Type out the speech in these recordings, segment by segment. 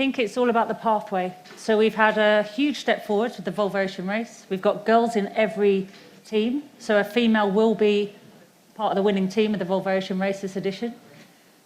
think it's all about the pathway. So we've had a huge step forward with the Volvo Ocean Race. We've got girls in every team. So a female will be part of the winning team of the Volvo Ocean Race this edition.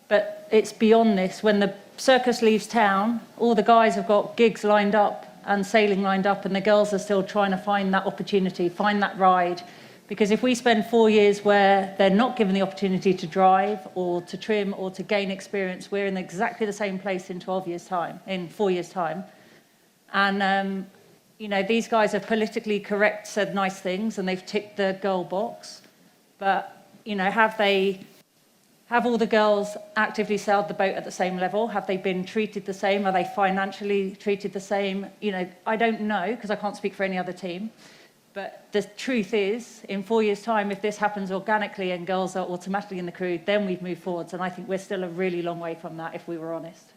But it's beyond this. When the circus leaves town, all the guys have got gigs lined up and sailing lined up, and the girls are still trying to find that opportunity, find that ride. Because if we spend 4 years where they're not given the opportunity to drive or to trim or to gain experience, we're in exactly the same place in 12 years' time, in 4 years' time. And, you know, these guys are politically correct, said nice things, and they've ticked the girl box. But, you know, have all the girls actively sailed the boat at the same level? Have they been treated the same? Are they financially treated the same? You know, I don't know, because I can't speak for any other team. But the truth is, in 4 years' time, if this happens organically and girls are automatically in the crew, then we've moved forwards. And I think we're still a really long way from that, if we were honest.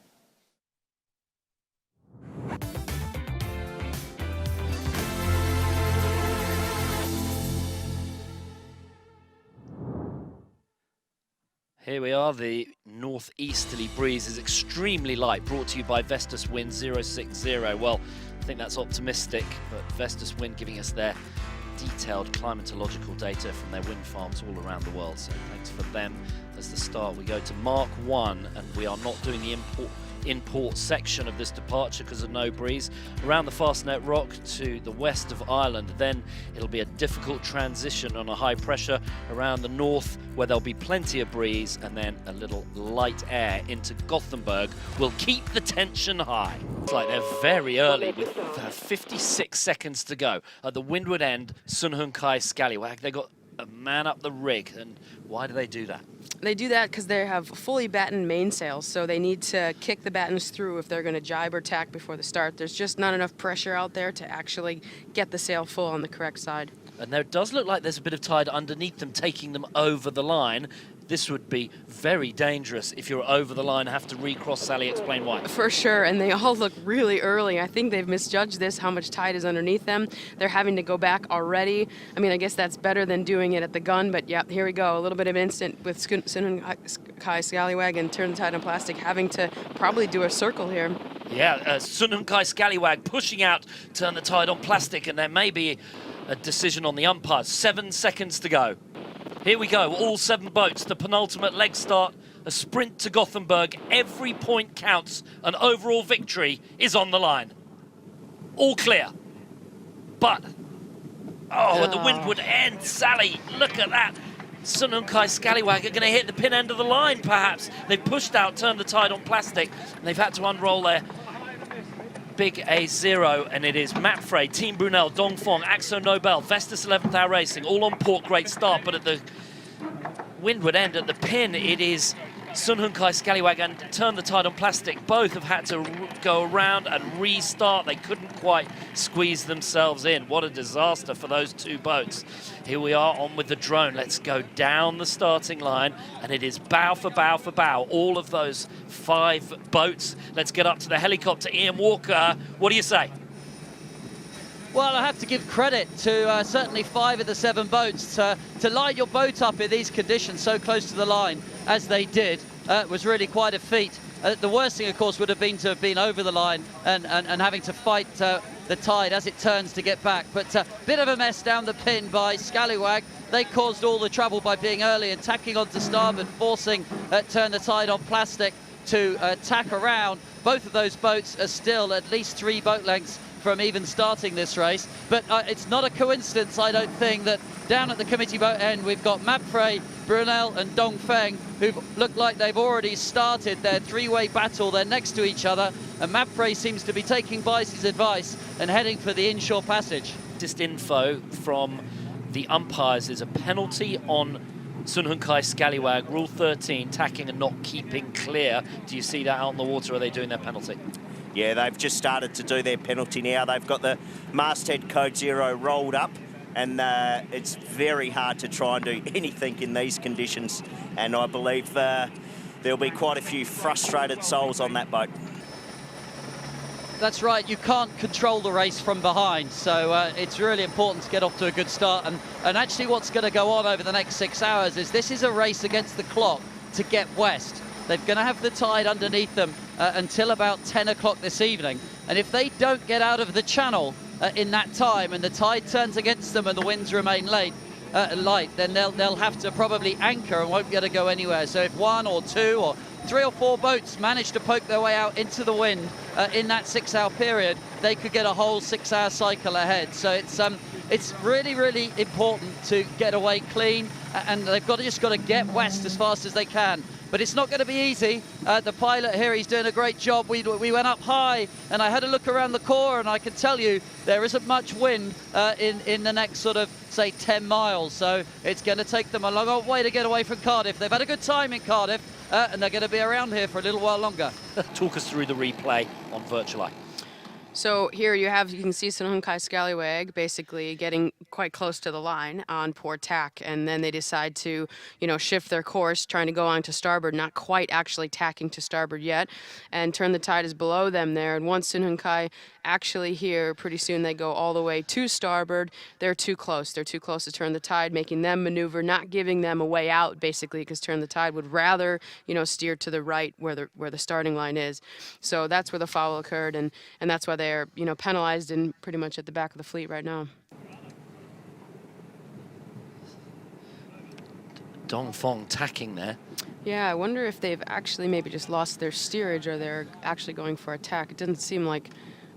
Here we are, the northeasterly breeze is extremely light, brought to you by Vestas Wind 060. Well, I think that's optimistic, but Vestas Wind giving us their detailed climatological data from their wind farms all around the world. So thanks for them. As the start, we go to Mark 1, and we are not doing the import section of this departure because of no breeze. Around the Fastnet Rock to the west of Ireland, then it'll be a difficult transition on a high pressure around the north where there'll be plenty of breeze, and then a little light air into Gothenburg will keep the tension high. It's like they're very early with 56 seconds to go. At the windward end, Sunhunkai Scallywag, they got a man up the rig. And why do they do that? They do that because they have fully battened mainsails, so they need to kick the battens through if they're going to jibe or tack before the start. There's just not enough pressure out there to actually get the sail full on the correct side. And there does look like there's a bit of tide underneath them, taking them over the line. This would be very dangerous if you're over the line, have to recross. Sally, explain why. For sure, and they all look really early. I think they've misjudged this, how much tide is underneath them. They're having to go back already. I mean, I guess that's better than doing it at the gun, but yeah, here we go. A little bit of instant with Sunhunkai Scallywag and Turn the Tide on Plastic having to probably do a circle here. Yeah, Sunhunkai Scallywag pushing out Turn the Tide on Plastic, and there may be a decision on the umpires. 7 seconds to go. Here we go, all 7 boats, the penultimate leg start, a sprint to Gothenburg. Every point counts, an overall victory is on the line. All clear. But, at the windward end, Sally, look at that. Sunhunkai Scallywag are going to hit the pin end of the line, perhaps. They've pushed out, turned the tide on plastic, and they've had to unroll their big A0, and it is Matt Frey, Team Brunel, Dongfeng, Axo Nobel, Vestas 11th Hour Racing, all on port, great start, but at the windward end, at the pin, it is Sunhunkai Scallywag and Turn the Tide on Plastic. Both have had to go around and restart. They couldn't quite squeeze themselves in. What a disaster for those 2 boats. Here we are on with the drone. Let's go down the starting line, and it is bow for bow for bow. All of those 5 boats. Let's get up to the helicopter. Ian Walker, what do you say? Well, I have to give credit to certainly 5 of the 7 boats. To line your boat up in these conditions so close to the line as they did was really quite a feat. The worst thing, of course, would have been to have been over the line and having to fight the tide as it turns to get back. But a bit of a mess down the pin by Scallywag. They caused all the trouble by being early and tacking onto starboard, forcing Turn the Tide on Plastic to tack around. Both of those boats are still at least 3 boat lengths from even starting this race. But it's not a coincidence, I don't think, that down at the committee boat end we've got Mapfrey, Brunel and Dongfeng, who look like they've already started their 3-way battle. They're next to each other, and Mapfrey seems to be taking Bice's advice and heading for the inshore passage. Just info from the umpires is a penalty on Sunhunkai Scallywag, Rule 13, tacking and not keeping clear. Do you see that out on the water? Are they doing their penalty? Yeah, they've just started to do their penalty now. They've got the masthead code 0 rolled up, and it's very hard to try and do anything in these conditions. And I believe there'll be quite a few frustrated souls on that boat. That's right, you can't control the race from behind, so it's really important to get off to a good start. And actually what's going to go on over the next 6 hours is this is a race against the clock to get west. They're going to have the tide underneath them until about 10 o'clock this evening. And if they don't get out of the channel in that time, and the tide turns against them and the winds remain light, then they'll have to probably anchor and won't be able to go anywhere. So if 1 or 2 or 3 or 4 boats manage to poke their way out into the wind in that 6-hour period, they could get a whole 6-hour cycle ahead. So it's really, really important to get away clean, and they've just got to get west as fast as they can. But it's not going to be easy. The pilot here, he's doing a great job. We went up high, and I had a look around the core, and I can tell you there isn't much wind in the next sort of, say, 10 miles. So it's going to take them a long old way to get away from Cardiff. They've had a good time in Cardiff, and they're going to be around here for a little while longer. Talk us through the replay on Virtual Eye. So here you can see Sunhunkai Scallywag basically getting quite close to the line on port tack, and then they decide to, shift their course, trying to go on to starboard, not quite actually tacking to starboard yet, and turn the tide is below them there. And once Sunhunkai actually here, pretty soon they go all the way to starboard. They're too close. They're too close to turn the tide, making them maneuver, not giving them a way out, basically, because turn the tide would rather, steer to the right where the starting line is. So that's where the foul occurred, and that's why they're, penalized and pretty much at the back of the fleet right now. Dongfeng tacking there. Yeah, I wonder if they've actually maybe just lost their steerage, or they're actually going for attack. It doesn't seem like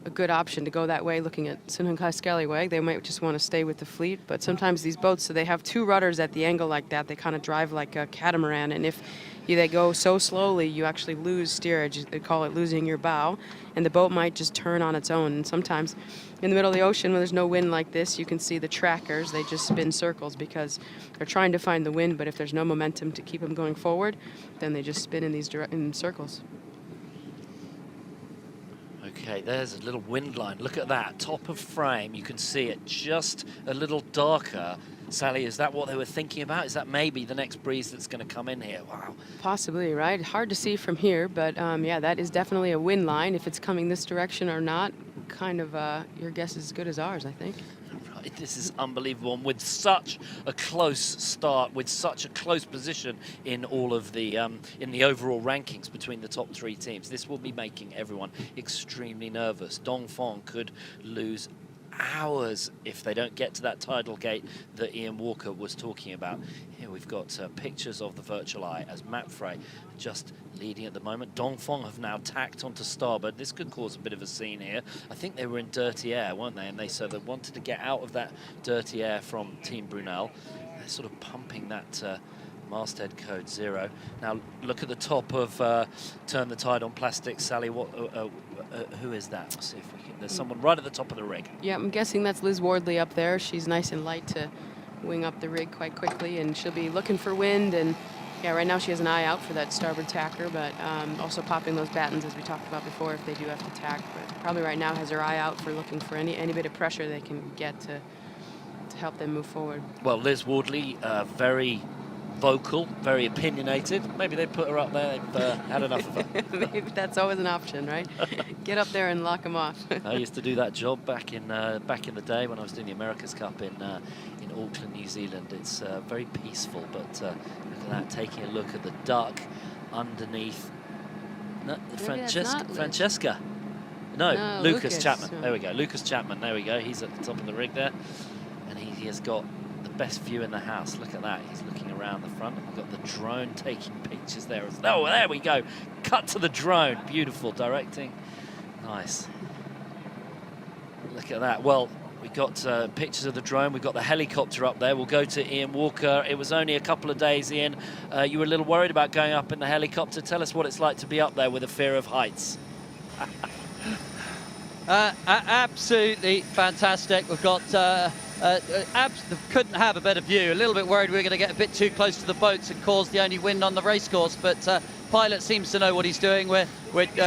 a good option to go that way. Looking at Sunhunkai Scallywag, they might just want to stay with the fleet, but sometimes these boats, so they have 2 rudders at the angle like that, they kind of drive like a catamaran, and if they go so slowly, you actually lose steerage. They call it losing your bow, and the boat might just turn on its own. And sometimes in the middle of the ocean, when there's no wind like this, you can see the trackers, they just spin circles because they're trying to find the wind, but if there's no momentum to keep them going forward, then they just spin in circles. Okay, there's a little wind line. Look at that, top of frame. You can see it just a little darker. Sally, is that what they were thinking about? Is that maybe the next breeze that's going to come in here? Wow. Possibly, right? Hard to see from here, but yeah, that is definitely a wind line. If it's coming this direction or not, kind of your guess is as good as ours, I think. Right, this is unbelievable. And with such a close start, with such a close position in all of the in the overall rankings between the top 3 teams, this will be making everyone extremely nervous. Dongfeng could lose hours if they don't get to that tidal gate that Ian Walker was talking about. Here we've got pictures of the Virtual Eye as Matt Frey just leading at the moment. Dongfeng have now tacked onto starboard. This could cause a bit of a scene here. I think they were in dirty air, weren't they? And they wanted to get out of that dirty air from Team Brunel. They're sort of pumping that masthead code 0. Now look at the top of Turn the Tide on Plastic. Sally, who is that? Let's see if we can. There's someone right at the top of the rig. Yeah, I'm guessing that's Liz Wardley up there. She's nice and light to wing up the rig quite quickly, and she'll be looking for wind. And yeah, right now she has an eye out for that starboard tacker, but also popping those battens as we talked about before if they do have to tack. But probably right now has her eye out for looking for any bit of pressure they can get to help them move forward. Well, Liz Wardley, very vocal, very opinionated. Maybe they put her up there. They've had enough of her. Maybe that's always an option, right? Get up there and lock them off. I used to do that job back in the day when I was doing the America's Cup in Auckland, New Zealand. It's very peaceful, but look at that, taking a look at the duck underneath. No, Francesca. No, Lucas Chapman. There we go. Lucas Chapman. There we go. He's at the top of the rig there, and he has got the best view in the house. Look at that. He's looking around the front. We've got the drone taking pictures there. Oh, there we go. Cut to the drone. Beautiful directing. Nice. Look at that. Well, we've got pictures of the drone. We've got the helicopter up there. We'll go to Ian Walker. It was only a couple of days, Ian. You were a little worried about going up in the helicopter. Tell us what it's like to be up there with a fear of heights. Absolutely fantastic. We've got couldn't have a better view. A little bit worried we were going to get a bit too close to the boats and cause the only wind on the racecourse, but pilot seems to know what he's doing. We're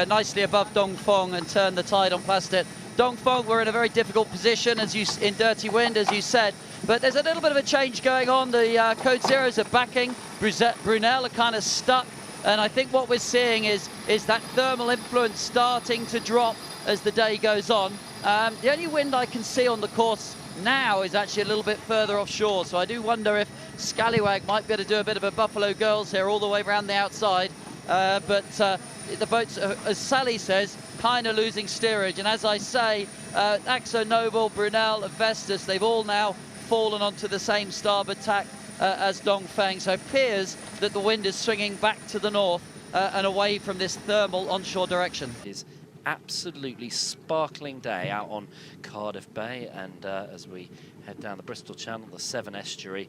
nicely above Dongfeng and Turn the Tide on Plastic. Dongfeng were in a very difficult position in dirty wind, as you said, but there's a little bit of a change going on. The code zeros are backing. Brunel are kind of stuck, and I think what we're seeing is that thermal influence starting to drop as the day goes on. The only wind I can see on the course now is actually a little bit further offshore, so I do wonder if Scallywag might be able to do a bit of a Buffalo Girls here all the way around the outside, but the boats, as Sally says, kind of losing steerage. And as I say, Axo Nobel, Brunel, Vestas, they've all now fallen onto the same starboard tack as Dongfeng. So it appears that the wind is swinging back to the north and away from this thermal onshore direction. It is absolutely sparkling day out on Cardiff Bay, and as we head down the Bristol Channel, the Severn Estuary,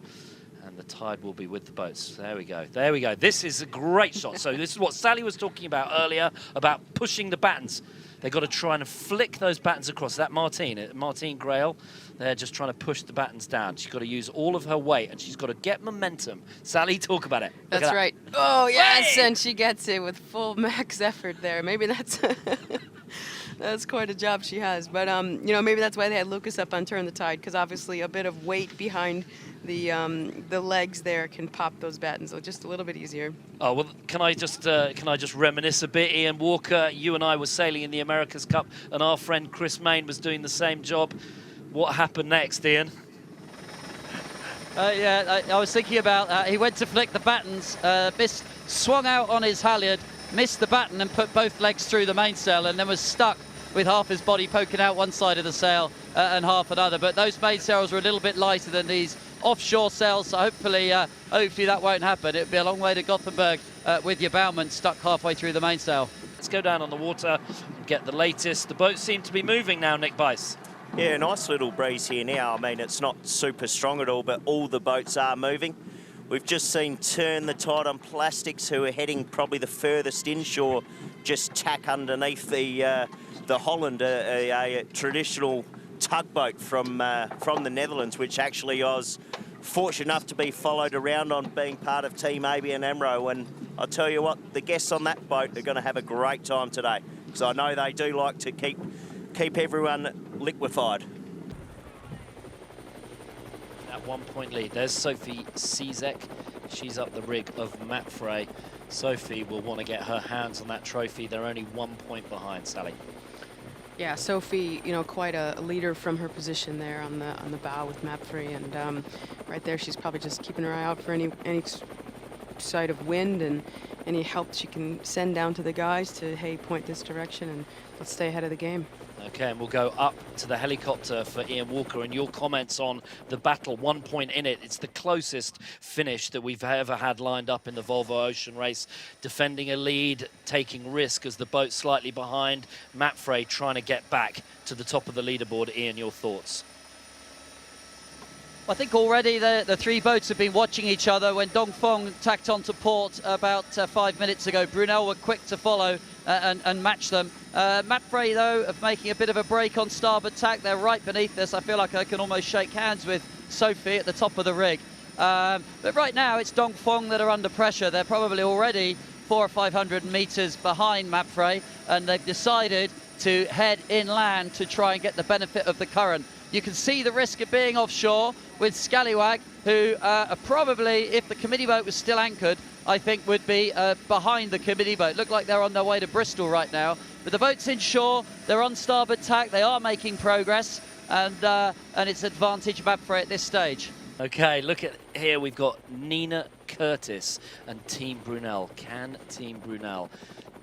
and the tide will be with the boats. There we go. There we go. This is a great shot. So this is what Sally was talking about earlier, about pushing the battens. They've got to try and flick those battens across. That Martine Grail, they're just trying to push the battens down. She's got to use all of her weight, and she's got to get momentum. Sally, talk about it. That's right. Oh, yes, and she gets it with full max effort there. Maybe that's... That's quite a job she has. But, you know, maybe that's why they had Lucas up on Turn the Tide, because obviously a bit of weight behind the legs there can pop those battens just a little bit easier. Oh, well, can I just reminisce a bit? Ian Walker, you and I were sailing in the America's Cup, and our friend Chris Main was doing the same job. What happened next, Ian? Yeah, I was thinking about, he went to flick the battens, swung out on his halyard, missed the batten and put both legs through the mainsail, and then was stuck with half his body poking out one side of the sail and half another. But those mainsails were a little bit lighter than these offshore sails, so hopefully that won't happen. It'll be a long way to Gothenburg with your bowman stuck halfway through the mainsail. Let's go down on the water and get the latest. The boats seem to be moving now, Nick Bice. Yeah, nice little breeze here now. I mean, it's not super strong at all, but all the boats are moving. We've just seen Turn the Tide on Plastics, who are heading probably the furthest inshore, just tack underneath the Holland, a traditional tugboat from the Netherlands, which actually I was fortunate enough to be followed around on, being part of Team ABN AMRO. And I'll tell you what, the guests on that boat are going to have a great time today, because I know they do like to keep everyone liquefied. That 1 point lead. There's Sophie Cizek. She's up the rig of Matt Frey. Sophie will want to get her hands on that trophy. They're only 1 point behind, Sally. Yeah, Sophie, you know, quite a leader from her position there on the bow with Matt Frey, and right there she's probably just keeping her eye out for any side of wind and any help she can send down to the guys to, hey, point this direction and let's stay ahead of the game. Okay, and we'll go up to the helicopter for Ian Walker, and your comments on the battle. 1 point in it. It's the closest finish that we've ever had lined up in the Volvo Ocean Race. Defending a lead, taking risk as the boat's slightly behind. Matt Frey trying to get back to the top of the leaderboard. Ian, your thoughts? I think already the three boats have been watching each other. When Dongfeng tacked onto port about 5 minutes ago, Brunel were quick to follow and match them. Matt Frey, though, of making a bit of a break on starboard tack. They're right beneath this. I feel like I can almost shake hands with Sophie at the top of the rig. But right now, it's Dongfeng that are under pressure. They're probably already 400 or 500 meters behind Matt Frey, and they've decided to head inland to try and get the benefit of the current. You can see the risk of being offshore with Scallywag, who are probably, if the committee boat was still anchored, I think would be behind the committee boat. Look like they're on their way to Bristol right now. But the boat's inshore, they're on starboard tack, they are making progress, and it's advantage Matt Frey at this stage. Okay, look at here, we've got Nina Curtis and Team Brunel. Can Team Brunel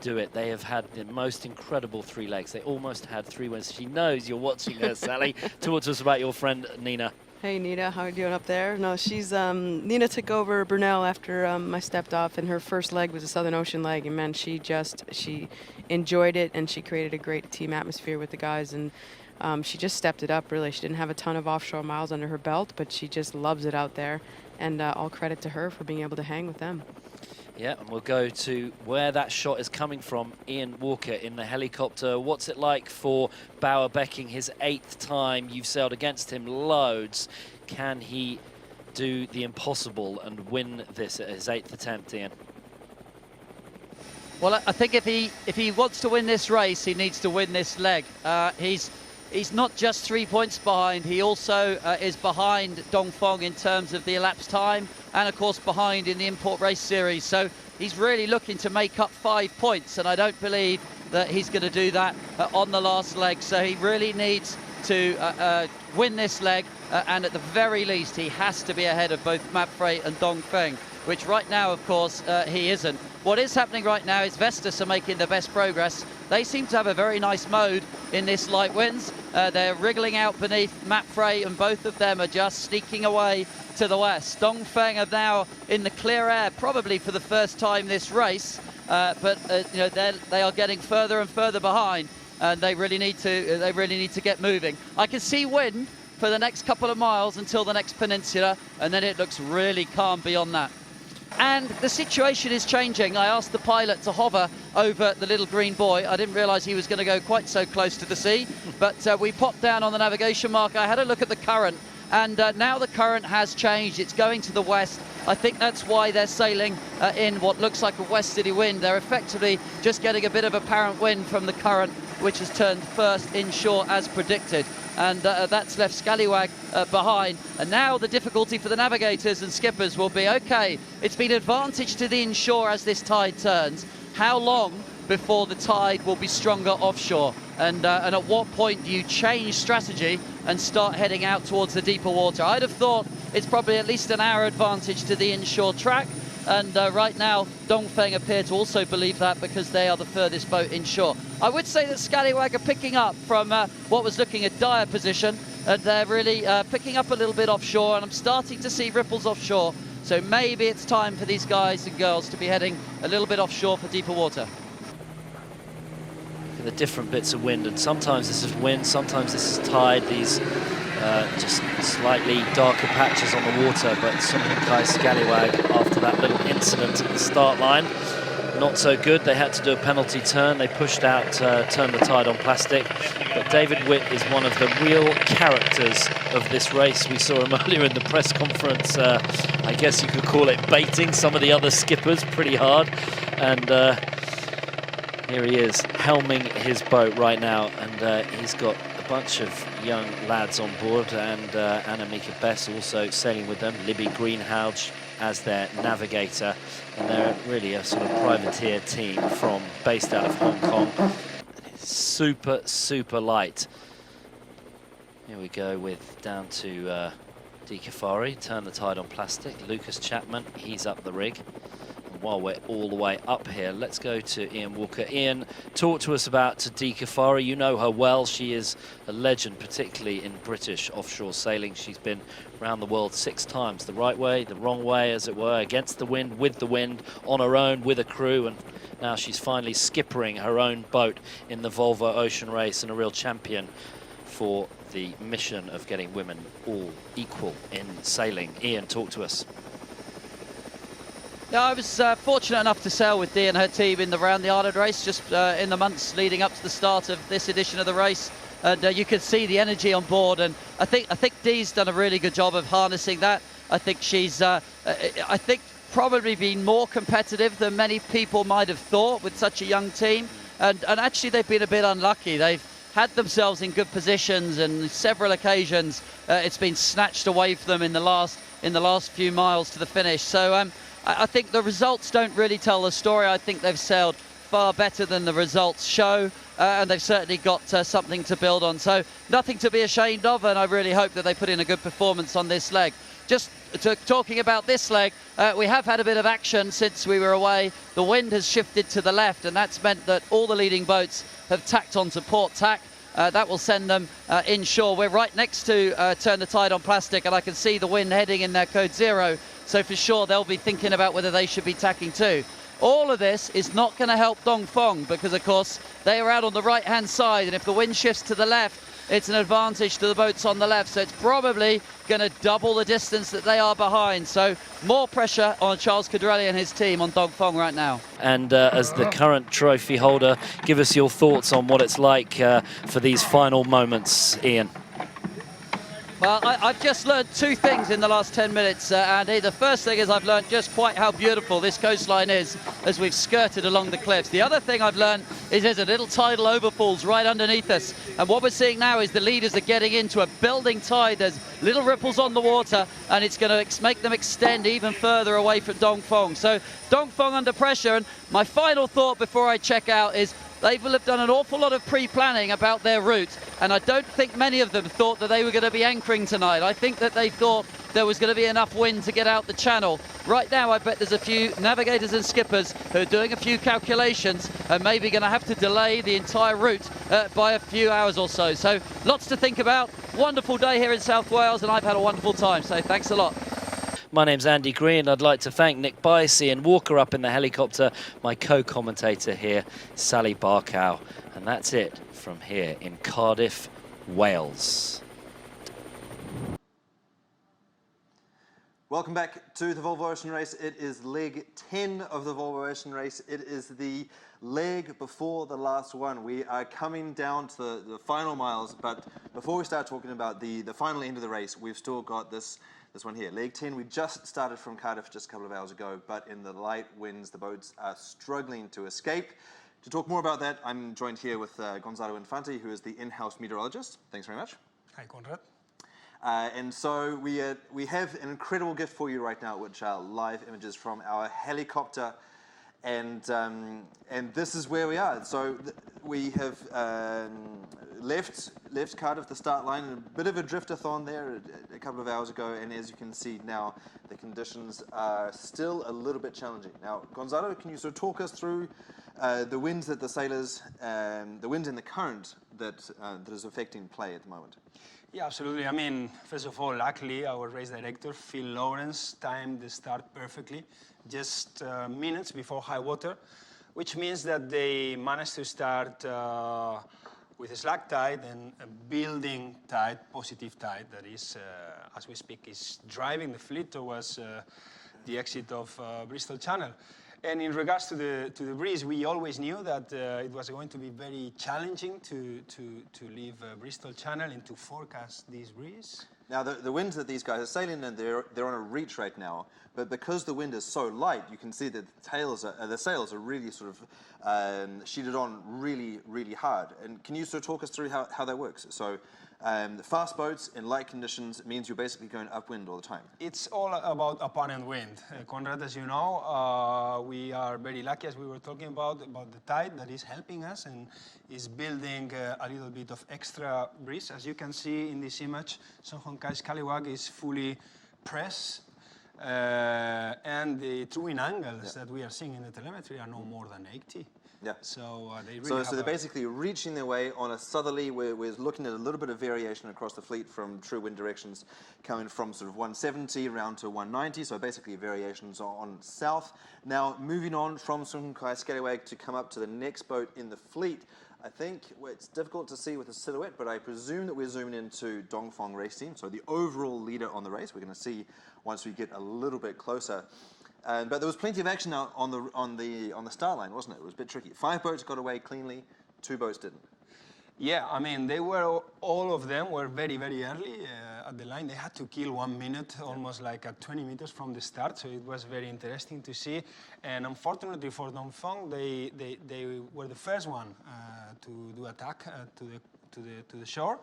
do it? They have had the most incredible 3 legs. They almost had 3 wins. She knows you're watching her, Sally. Talk to us about your friend, Nina. Hey, Nina, how are you doing up there? No, she's, Nina took over Brunel after I stepped off, and her first leg was a Southern Ocean leg, and man, she enjoyed it, and she created a great team atmosphere with the guys, and she just stepped it up, really. She didn't have a ton of offshore miles under her belt, but she just loves it out there, and all credit to her for being able to hang with them. Yeah, and we'll go to where that shot is coming from. Ian Walker in the helicopter. What's it like for Bauer Becking, his 8th time? You've sailed against him loads. Can he do the impossible and win this at his 8th attempt, Ian? Well, I think if he wants to win this race, he needs to win this leg. He's not just 3 points behind, he also is behind Dongfeng in terms of the elapsed time, and of course behind in the import race series. So he's really looking to make up 5 points, and I don't believe that he's going to do that on the last leg. So he really needs to win this leg, and at the very least he has to be ahead of both Matt Frey and Dongfeng. which right now, of course, he isn't. What is happening right now is Vestas are making the best progress. They seem to have a very nice mode in this light winds. They're wriggling out beneath Mapfre, and both of them are just sneaking away to the west. Dongfeng are now in the clear air, probably for the first time this race, but you know, they are getting further and further behind, and they really need to get moving. I can see wind for the next couple of miles until the next peninsula, and then it looks really calm beyond that. And the situation is changing. I asked the pilot to hover over the little green buoy. I didn't realize he was going to go quite so close to the sea, but we popped down on the navigation marker. I had a look at the current, and now the current has changed. It's going to the west. I think that's why they're sailing in what looks like a westerly wind. They're effectively just getting a bit of apparent wind from the current, which has turned first inshore as predicted. And that's left Scallywag behind. And now the difficulty for the navigators and skippers will be, okay, it's been advantage to the inshore as this tide turns. How long before the tide will be stronger offshore? And at what point do you change strategy and start heading out towards the deeper water? I'd have thought it's probably at least an hour advantage to the inshore track. And right now, Dongfeng appear to also believe that because they are the furthest boat inshore. I would say that Scallywag are picking up from what was looking a dire position. They're really picking up a little bit offshore, and I'm starting to see ripples offshore. So maybe it's time for these guys and girls to be heading a little bit offshore for deeper water. The different bits of wind, and sometimes this is wind, sometimes this is tide. These just slightly darker patches on the water, but Sunhunkai Scallywag, after that little incident at the start line, not so good. They had to do a penalty turn. They pushed out, turned the tide on plastic. But David Witt is one of the real characters of this race. We saw him earlier in the press conference. I guess you could call it baiting some of the other skippers pretty hard. And here he is, helming his boat right now. And he's got a bunch of young lads on board, and Annemieke Bess also sailing with them. Libby Greenhalgh as their navigator, and they're really a sort of privateer team based out of Hong Kong. Super light. Here we go with down to D. Caffari, turn the tide on plastic. Lucas Chapman, he's up the rig. While we're all the way up here, let's go to Ian Walker. Ian, talk to us about D. Caffari. You know her well. She is a legend, particularly in British offshore sailing. She's been around the world 6 times, the right way, the wrong way, as it were, against the wind, with the wind, on her own, with a crew, and now she's finally skippering her own boat in the Volvo Ocean Race, and a real champion for the mission of getting women all equal in sailing. Ian, talk to us. Yeah, I was fortunate enough to sail with Dee and her team in the Round the Island race just in the months leading up to the start of this edition of the race, and you could see the energy on board. And I think Dee's done a really good job of harnessing that. I think she's probably been more competitive than many people might have thought with such a young team. And actually, they've been a bit unlucky. They've had themselves in good positions, and several occasions it's been snatched away from them in the last few miles to the finish. So. I think the results don't really tell the story. I think they've sailed far better than the results show, and they've certainly got something to build on. So nothing to be ashamed of, and I really hope that they put in a good performance on this leg. Just talking about this leg, we have had a bit of action since we were away. The wind has shifted to the left, and that's meant that all the leading boats have tacked onto port tack. That will send them inshore. We're right next to turn the tide on plastic, and I can see the wind heading in their code 0. So for sure, they'll be thinking about whether they should be tacking too. All of this is not going to help Dongfeng because, of course, they are out on the right-hand side. And if the wind shifts to the left, it's an advantage to the boats on the left. So it's probably going to double the distance that they are behind. So more pressure on Charles Cadrelli and his team on Dongfeng right now. And as the current trophy holder, give us your thoughts on what it's like for these final moments, Ian. Well, I've just learned 2 things in the last 10 minutes, Andy. The first thing is I've learned just quite how beautiful this coastline is as we've skirted along the cliffs. The other thing I've learned is there's a little tidal overfalls right underneath us. And what we're seeing now is the leaders are getting into a building tide. There's little ripples on the water, and it's going to make them extend even further away from Dongfeng. So Dongfeng under pressure. And my final thought before I check out is they will have done an awful lot of pre-planning about their route, and I don't think many of them thought that they were going to be anchoring tonight. I think that they thought there was going to be enough wind to get out the channel. Right now, I bet there's a few navigators and skippers who are doing a few calculations and maybe going to have to delay the entire route by a few hours or so. So lots to think about. Wonderful day here in South Wales, and I've had a wonderful time, so thanks a lot. My name's Andy Green. I'd like to thank Nick Bice, Ian Walker up in the helicopter, my co-commentator here, Sally Barkow. And that's it from here in Cardiff, Wales. Welcome back to the Volvo Ocean Race. It is leg 10 of the Volvo Ocean Race. It is the leg before the last one. We are coming down to the final miles, but before we start talking about the final end of the race, we've still got this one here. Leg 10, we just started from Cardiff just a couple of hours ago, but in the light winds, the boats are struggling to escape. To talk more about that, I'm joined here with Gonzalo Infante, who is the in-house meteorologist. Thanks very much. Hi, Conrad. And so we have an incredible gift for you right now, which are live images from our helicopter, and this is where we are. So we have left Cardiff, the start line, and a bit of a driftathon there a couple of hours ago, and as you can see now, the conditions are still a little bit challenging. Now, Gonzalo, can you sort of talk us through the winds that the sailors, the winds and the current that is affecting play at the moment? Yeah, absolutely. I mean, first of all, luckily, our race director, Phil Lawrence, timed the start perfectly, just minutes before high water, which means that they managed to start with a slack tide and a building tide, positive tide, that is, as we speak, is driving the fleet towards the exit of Bristol Channel. And in regards to the breeze, we always knew that it was going to be very challenging to leave Bristol Channel and to forecast this breeze. Now, the winds that these guys are sailing in, they're on a reach right now, but because the wind is so light, you can see that the sails are really sort of sheeted on really, really hard. And can you sort of talk us through how that works? So the fast boats in light conditions means you're basically going upwind all the time. It's all about apparent wind. Conrad, as you know, we are very lucky, as we were talking about the tide that is helping us and is building a little bit of extra breeze. As you can see in this image, Scallywag is fully pressed, and the true-in angles that we are seeing in the telemetry are no more than 80. Yeah. So they really so they're basically reaching their way on a southerly. We're looking at a little bit of variation across the fleet from true wind directions, coming from sort of 170 around to 190. So basically variations on south. Now moving on from Scallywag to come up to the next boat in the fleet. I think it's difficult to see with the silhouette, but I presume that we're zooming into Dongfeng Race Team, so the overall leader on the race. We're going to see once we get a little bit closer. But there was plenty of action out on the start line, wasn't it? It was a bit tricky. 5 boats got away cleanly, 2 boats didn't. Yeah, I mean, all of them were very, very early at the line. They had to kill 1 minute, almost like at 20 meters from the start, so it was very interesting to see. And unfortunately for Dongfeng, they were the first one to do attack to the shore.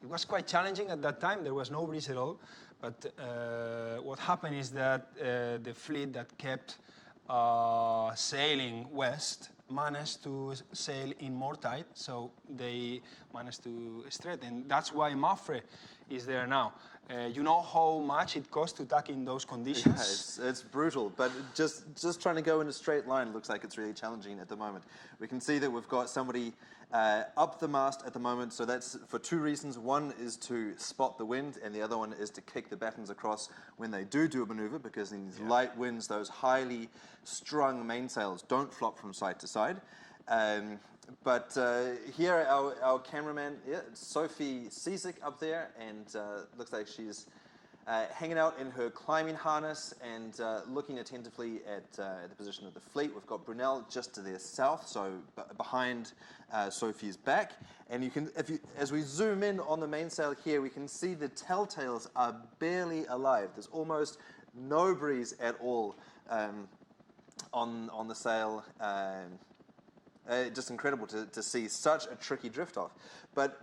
It was quite challenging at that time. There was no breeze at all. But what happened is that the fleet that kept sailing west managed to sail in more tide, so they managed to straighten. That's why Mafre is there now. You know how much it costs to tack in those conditions? Yeah, it's brutal, but just trying to go in a straight line looks like it's really challenging at the moment. We can see that we've got somebody up the mast at the moment, so that's for 2 reasons. One is to spot the wind, and the other one is to kick the battens across when they do a maneuver, because in these light winds, those highly strung mainsails don't flop from side to side. But here, our cameraman, it's Sophie Ciesick up there, and looks like she's hanging out in her climbing harness and looking attentively at the position of the fleet. We've got Brunel just to their south, so behind Sophie's back. And you can, as we zoom in on the mainsail here, we can see the telltales are barely alive. There's almost no breeze at all on the sail. Just incredible to see such a tricky drift off. But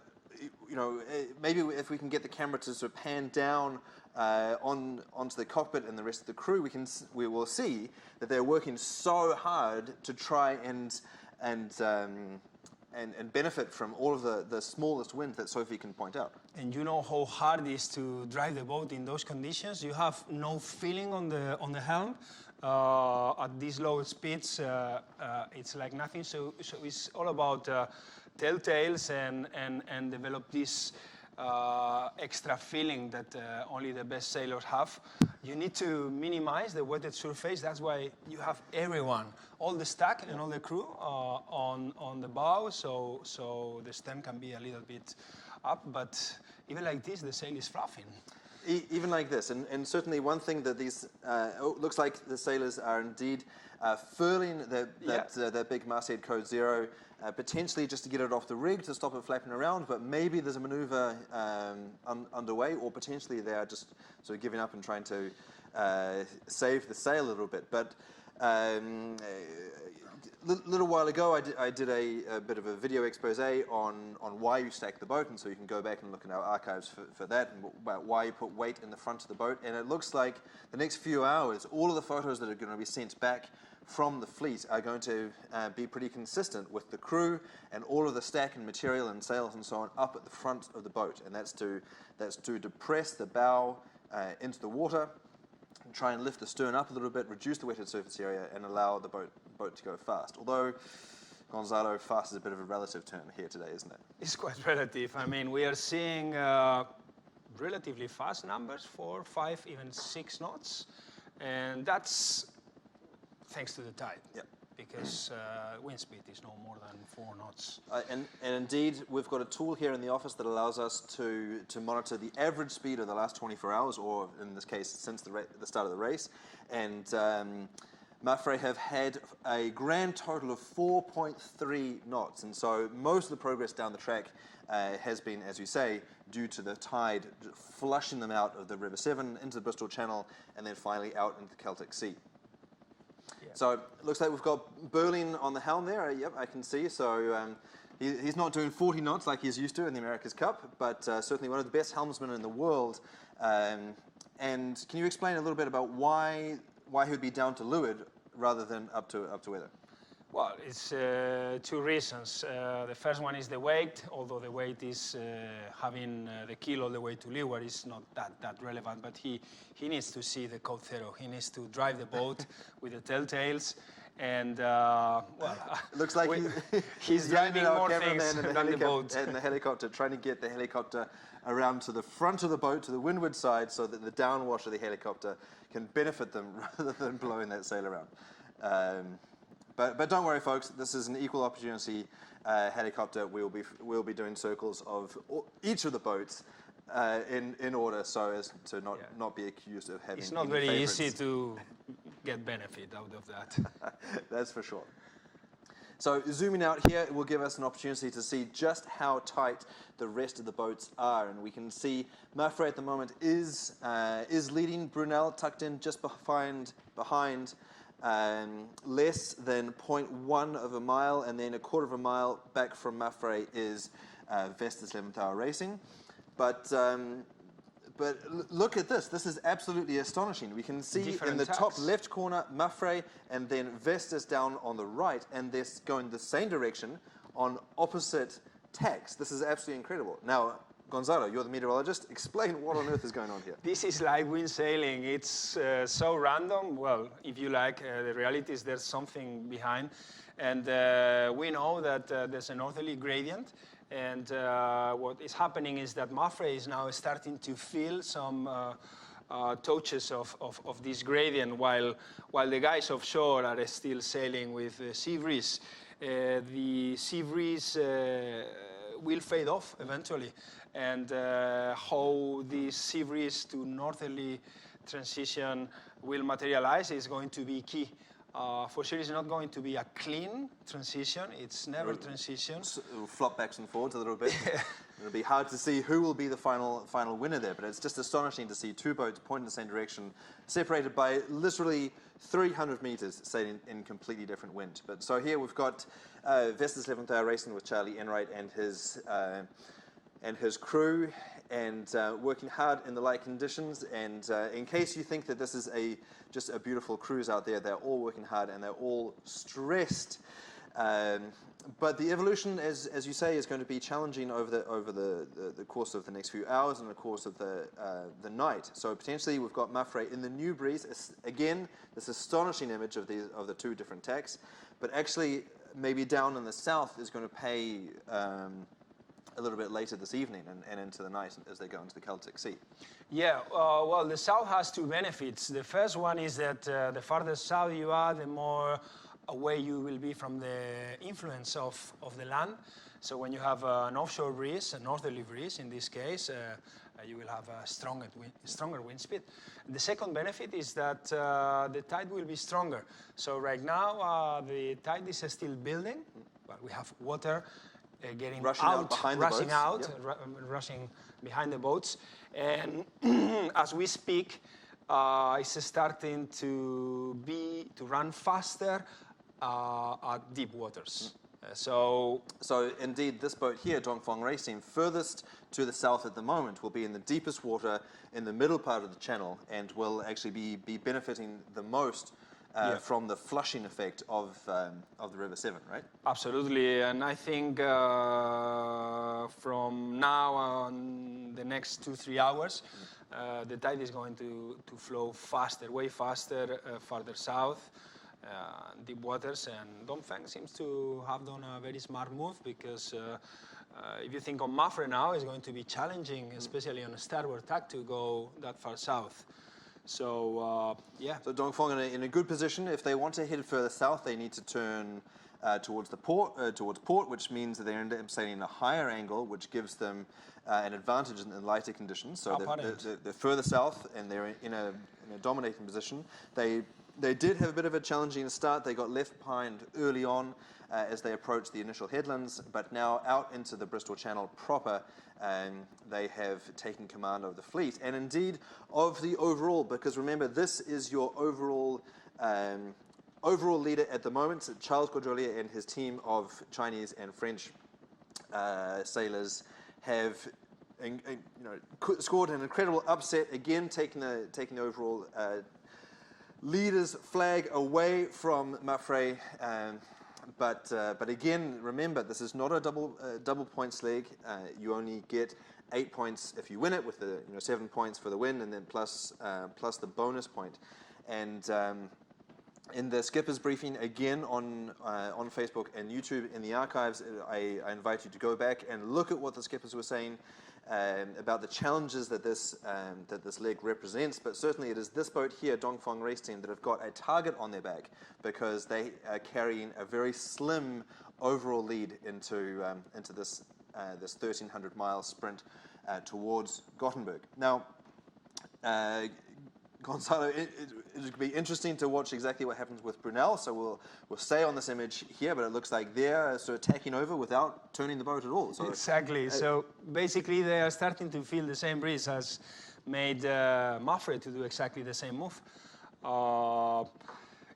you know, maybe if we can get the camera to sort of pan down onto the cockpit and the rest of the crew, we will see that they're working so hard to try and and benefit from all of the smallest wind that Sophie can point out. And you know how hard it is to drive the boat in those conditions. You have no feeling on the helm. At these low speeds, it's like nothing. So it's all about telltales and develop this extra feeling that only the best sailors have. You need to minimize the wetted surface. That's why you have everyone, all the stack and all the crew on the bow, so the stem can be a little bit up. But even like this, the sail is fluffing. Even like this, and certainly one thing that these looks like the sailors are indeed furling that big masthead code 0, potentially just to get it off the rig to stop it flapping around, but maybe there's a maneuver underway, or potentially they are just sort of giving up and trying to save the sail a little bit. But little while ago, I did a bit of a video expose on why you stack the boat, and so you can go back and look in our archives for that, and about why you put weight in the front of the boat. And it looks like the next few hours, all of the photos that are going to be sent back from the fleet are going to be pretty consistent with the crew and all of the stack and material and sails and so on up at the front of the boat, and that's to depress the bow into the water, try and lift the stern up a little bit, reduce the wetted surface area, and allow the boat to go fast. Although, Gonzalo, fast is a bit of a relative term here today, isn't it? It's quite relative. I mean, we are seeing relatively fast numbers, 4, 5, even 6 knots, and that's thanks to the tide. Yeah. Because wind speed is no more than 4 knots. And indeed, we've got a tool here in the office that allows us to monitor the average speed of the last 24 hours, or in this case, since the start of the race. And Mafre have had a grand total of 4.3 knots. And so most of the progress down the track has been, as you say, due to the tide flushing them out of the River Severn into the Bristol Channel and then finally out into the Celtic Sea. Yeah. So it looks like we've got Berlin on the helm there. Yep, I can see. So he's not doing 40 knots like he's used to in the America's Cup, but certainly one of the best helmsmen in the world. And can you explain a little bit about why he would be down to leeward rather than up to weather? Well, it's 2 reasons. The first one is the weight, although the weight is having the keel all the way to leeward is not that relevant, but he needs to see the code 0. He needs to drive the boat with the telltales, and looks like he's driving more things than the boat. And the helicopter, trying to get the helicopter around to the front of the boat, to the windward side, so that the downwash of the helicopter can benefit them rather than blowing that sail around. But don't worry, folks. This is an equal opportunity helicopter. We'll be doing circles of each of the boats in order, so as to not be accused of having. It's not very easy to get benefit out of that. That's for sure. So zooming out here will give us an opportunity to see just how tight the rest of the boats are, and we can see Mafre at the moment is leading. Brunel tucked in just behind. Less than 0.1 of a mile, and then a quarter of a mile back from Mafre is Vestas 11th Hour Racing. But look at this. This is absolutely astonishing. We can see Different in the tacks. top left corner Mafre, and then Vestas down on the right, and they're going the same direction on opposite tacks. This is absolutely incredible. Now, Gonzalo, you're the meteorologist. Explain what on earth is going on here. This is like wind sailing. It's so random. Well, if you like, the reality is there's something behind. And we know that there's a northerly gradient. And what is happening is that Mafre is now starting to feel some touches of this gradient while the guys offshore are still sailing with sea breeze. The sea breeze will fade off eventually. And how this sea breeze to northerly transition will materialize is going to be key. For sure, it's not going to be a clean transition. It's never transition. It'll flop backs and forwards a little bit. It'll be hard to see who will be the final winner there, but it's just astonishing to see 2 boats pointing in the same direction, separated by literally 300 meters, sailing in completely different wind. But so here we've got Vestas 11th Hour Racing with Charlie Enright and his crew, and working hard in the light conditions. And in case you think that this is just a beautiful cruise out there, they're all working hard and they're all stressed. But the evolution, as you say, is going to be challenging over the course of the next few hours and the course of the night. So potentially we've got Mafre in the new breeze. Again, this astonishing image of the two different tacks. But actually, maybe down in the south is going to pay a little bit later this evening and into the night as they go into the Celtic Sea. Yeah, well, the south has two benefits. The first one is that the farther south you are, the more away you will be from the influence of the land. So when you have an offshore breeze, a northerly breeze in this case, you will have a stronger wind speed. The second benefit is that the tide will be stronger. So right now the tide is still building, but we have water getting rushing behind the boats. And as we speak, it's starting to run faster at deep waters. So indeed, this boat here, Dongfang Racing, furthest to the south at the moment, will be in the deepest water in the middle part of the channel and will actually be benefiting the most from the flushing effect of the River Severn, right? Absolutely, and I think from now on the next 2-3 hours, the tide is going to flow faster, way faster, farther south. Deep waters, and Dongfang seems to have done a very smart move because if you think on Mafre now, it's going to be challenging, especially on a starboard tack, to go that far south. So, yeah. So Dongfang in a good position. If they want to head further south, they need to turn towards port, which means that they end up sailing a higher angle, which gives them an advantage in the lighter conditions. So they're further south, and they're in a dominating position. They did have a bit of a challenging start. They got left behind early on as they approached the initial headlands, but now out into the Bristol Channel proper, they have taken command of the fleet, and indeed of the overall, because remember, this is your overall leader at the moment. Charles Gaudrelier and his team of Chinese and French sailors have scored an incredible upset, again taking the overall leader's flag away from Mafre, but again, remember, this is not a double points league. You only get 8 points if you win it, with the 7 points for the win, and then plus the bonus point. And in the skipper's briefing, again on Facebook and YouTube in the archives, I invite you to go back and look at what the skippers were saying about the challenges that this leg represents. But certainly it is this boat here, Dongfang Race Team, that have got a target on their back because they are carrying a very slim overall lead into this 1,300-mile sprint towards Gothenburg. Now, Gonzalo, it would be interesting to watch exactly what happens with Brunel. So we'll stay on this image here, but it looks like they're sort of tacking over without turning the boat at all. So, exactly. So basically, they are starting to feel the same breeze as made Mafre to do exactly the same move.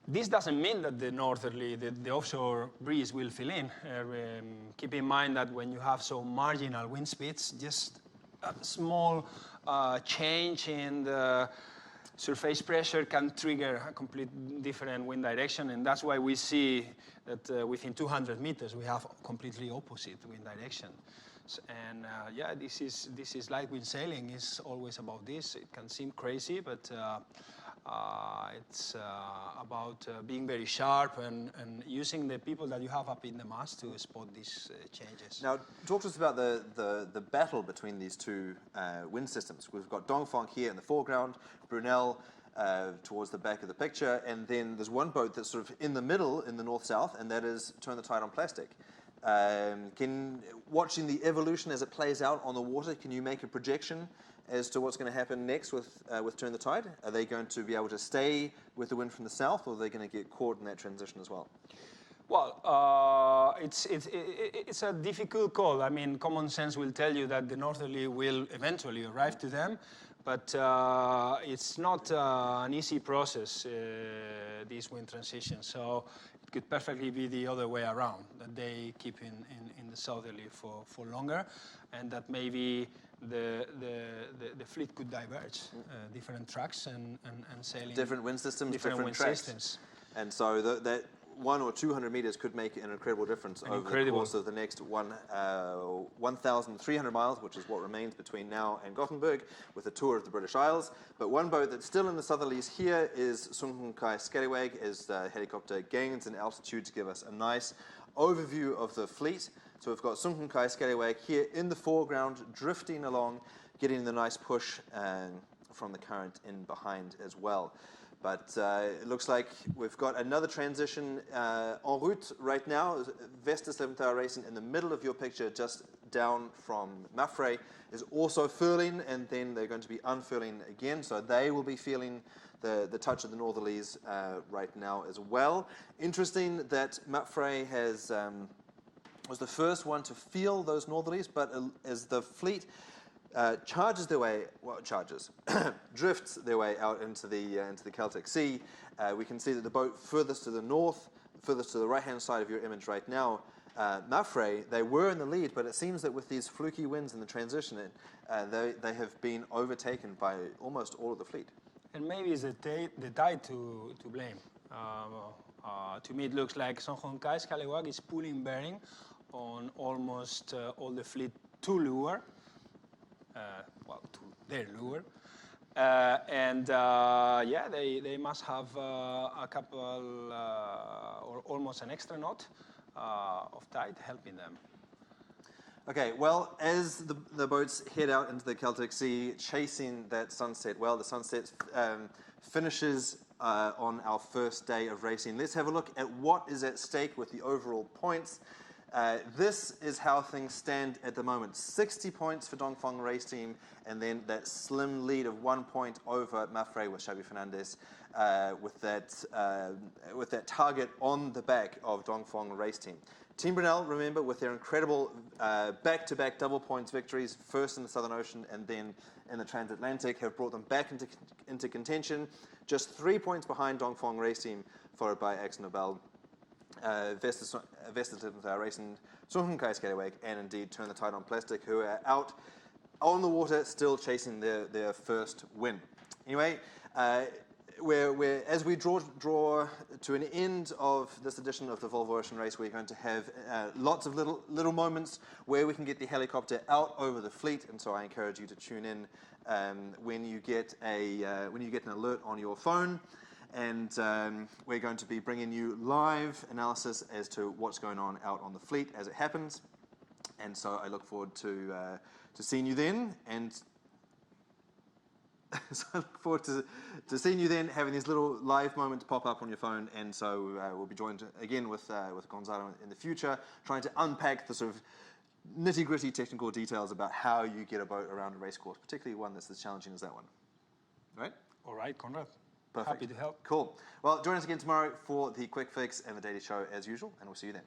This doesn't mean that the northerly, the offshore breeze will fill in. Keep in mind that when you have so marginal wind speeds, just a small change in the surface pressure can trigger a complete different wind direction, and that's why we see that within 200 meters we have completely opposite wind direction. And yeah, this is light wind sailing. Is always about this. It can seem crazy, but it's about being very sharp and using the people that you have up in the mast to spot these changes. Now, talk to us about the battle between these two wind systems. We've got Dongfang here in the foreground, Brunel towards the back of the picture, and then there's one boat that's sort of in the middle, in the north-south, and that is Turn the Tide on Plastic. Watching the evolution as it plays out on the water, can you make a projection as to what's going to happen next with Turn the Tide? Are they going to be able to stay with the wind from the south, or are they going to get caught in that transition as well? Well, it's a difficult call. I mean, common sense will tell you that the northerly will eventually arrive to them, but it's not an easy process, this wind transition. So it could perfectly be the other way around, that they keep in the southerly for longer, and that maybe the fleet could diverge, different tracks and sailing. Different wind systems, different wind tracks. systems. And so that 100 or 200 meters could make an incredible difference over the course of the next 1,300 miles, which is what remains between now and Gothenburg, with a tour of the British Isles. But one boat that's still in the southerlies here is Sunhunkai Scallywag, as the helicopter gains in altitude to give us a nice overview of the fleet. So we've got Sunhunkai Scallywag here in the foreground, drifting along, getting the nice push from the current in behind as well. But it looks like we've got another transition en route right now. Vestas 11th Hour Racing in the middle of your picture, just down from Mafre, is also furling, and then they're going to be unfurling again. So they will be feeling the touch of the northerlies right now as well. Interesting that Mafre was the first one to feel those northerlies, but as the fleet drifts their way out into the Celtic Sea. We can see that the boat furthest to the north, furthest to the right-hand side of your image right now, Mafre, they were in the lead, but it seems that with these fluky winds in the transition, they have been overtaken by almost all of the fleet. And maybe it's the tide to blame. To me, it looks like Sunhunkai Scallywag is pulling bearing on almost all the fleet to lure. To their lure. Yeah, they must have a couple or almost an extra knot of tide helping them. Okay, well, as the boats head out into the Celtic Sea, chasing that sunset, well, the sunset finishes on our first day of racing. Let's have a look at what is at stake with the overall points. This is how things stand at the moment. 60 points for Dongfeng race team, and then that slim lead of 1 point over Mafre with Xavi Fernandez, with that target on the back of Dongfeng race team. Team Brunel, remember, with their incredible back-to-back double points victories, first in the Southern Ocean and then in the Transatlantic, have brought them back into contention. Just 3 points behind Dongfeng race team, followed by AkzoNobel, Vestas 11th Hour Racing, Sunhunkai Scallywag, and indeed Turn the Tide on Plastic, who are out on the water still chasing their first win. Anyway, as we draw to an end of this edition of the Volvo Ocean Race, we're going to have lots of little moments where we can get the helicopter out over the fleet, and so I encourage you to tune in when you get an alert on your phone. And we're going to be bringing you live analysis as to what's going on out on the fleet as it happens. And so I look forward to seeing you then. And so I look forward to seeing you then, having these little live moments pop up on your phone. And so we'll be joined again with Gonzalo in the future, trying to unpack the sort of nitty-gritty technical details about how you get a boat around a race course, particularly one that's as challenging as that one. Right? All right, Conrad. Perfect. Happy to help. Cool. Well, join us again tomorrow for the Quick Fix and the Daily Show as usual, and we'll see you then.